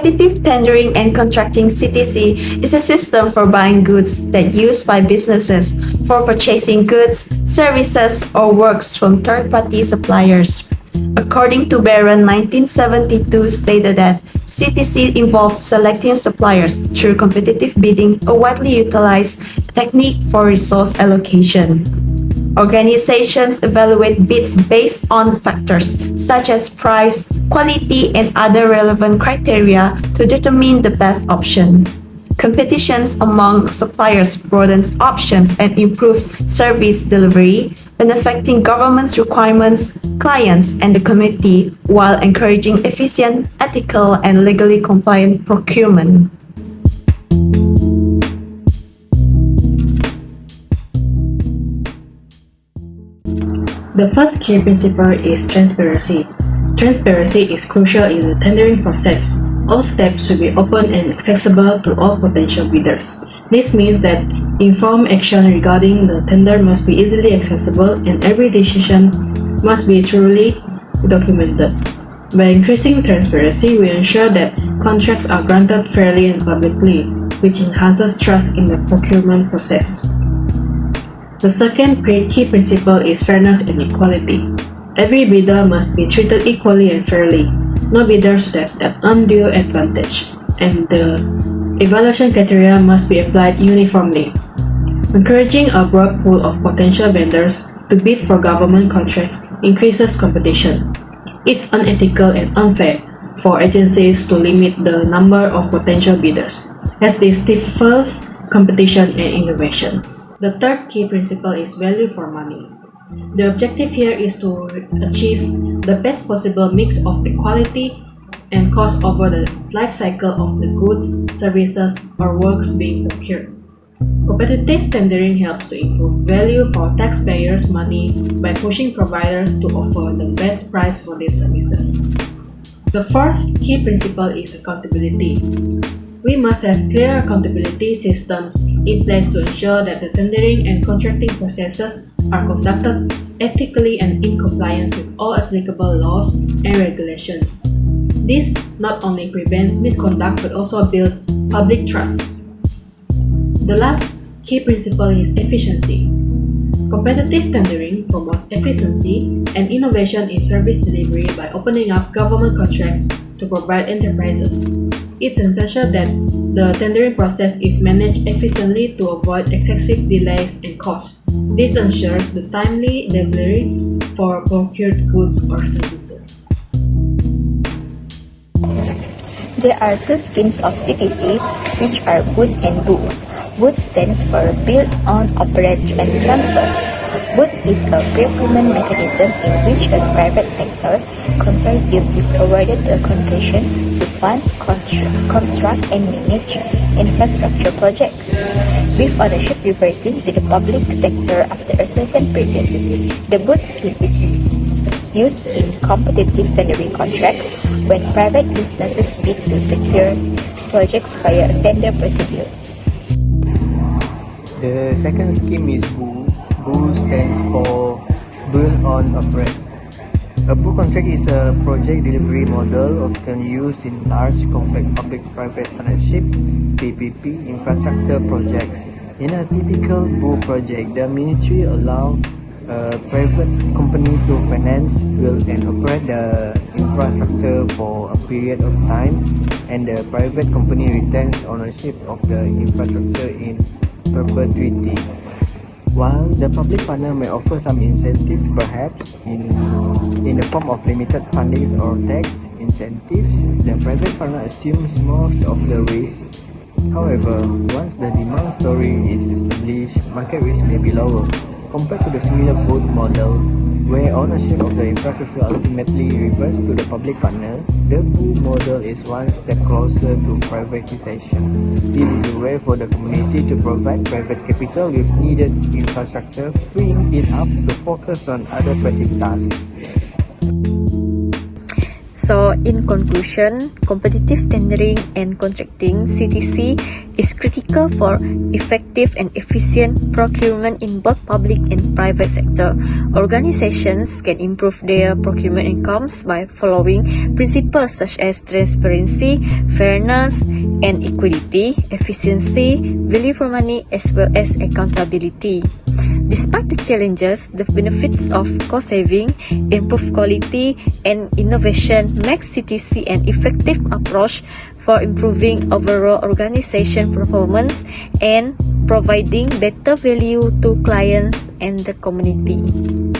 Competitive tendering and contracting (CTC) is a system for buying goods that used by businesses for purchasing goods, services, or works from third-party suppliers. According to Barron, 1972 stated that CTC involves selecting suppliers through competitive bidding, a widely utilized technique for resource allocation. Organizations evaluate bids based on factors such as price, quality, and other relevant criteria to determine the best option. Competitions among suppliers broadens options and improves service delivery, benefiting government's requirements, clients, and the community while encouraging efficient, ethical, and legally compliant procurement. The first key principle is transparency. Transparency is crucial in the tendering process. All steps should be open and accessible to all potential bidders. This means that informed action regarding the tender must be easily accessible and every decision must be thoroughly documented. By increasing transparency, we ensure that contracts are granted fairly and publicly, which enhances trust in the procurement process. The second key principle is fairness and equality. Every bidder must be treated equally and fairly. No bidder should have an undue advantage, and the evaluation criteria must be applied uniformly. Encouraging a broad pool of potential vendors to bid for government contracts increases competition. It's unethical and unfair for agencies to limit the number of potential bidders, as this stifles competition and innovations. The third key principle is value for money. The objective here is to achieve the best possible mix of equality and cost over the life cycle of the goods, services, or works being procured. Competitive tendering helps to improve value for taxpayers' money by pushing providers to offer the best price for their services. The fourth key principle is accountability. We must have clear accountability systems in place to ensure that the tendering and contracting processes are conducted ethically and in compliance with all applicable laws and regulations. This not only prevents misconduct but also builds public trust. The last key principle is efficiency. Competitive tendering promotes efficiency and innovation in service delivery by opening up government contracts to private enterprises. It's essential that the tendering process is managed efficiently to avoid excessive delays and costs. This ensures the timely delivery for procured goods or services. There are two schemes of CTC, which are BOOT and BOO. BOOT stands for Build, Own, Operate and Transfer. BOOT is a procurement mechanism in which a private sector consortium is awarded a concession to fund, construct and manage infrastructure projects, with ownership reverting to the public sector after a certain period. The BOOT scheme is used in competitive tendering contracts when private businesses bid to secure projects via a tender procedure. The second scheme is BOO. BOO stands for Build, Own, Operate. A BOO contract is a project delivery model often used in large, complex public-private partnership (PPP) infrastructure projects. In a typical BOO project, the ministry allows a private company to finance, build, and operate the infrastructure for a period of time, and the private company retains ownership of the infrastructure in perpetuity. While the public partner may offer some incentive, perhaps in the form of limited funding or tax incentives, the private partner assumes most of the risk. However, once the demand story is established, market risk may be lower compared to the similar BOOT model, where ownership of the infrastructure ultimately reverts to the public partner. The BOO model is one step closer to privatization. This is a way for the community to provide private capital with needed infrastructure, freeing it up to focus on other pressing tasks. So, in conclusion, competitive tendering and contracting (CTC) is critical for effective and efficient procurement in both public and private sector. Organizations can improve their procurement incomes by following principles such as transparency, fairness, and equity, efficiency, value for money, as well as accountability. Despite the challenges, the benefits of cost saving, improved quality, and innovation make CTC an effective approach for improving overall organization performance and providing better value to clients and the community.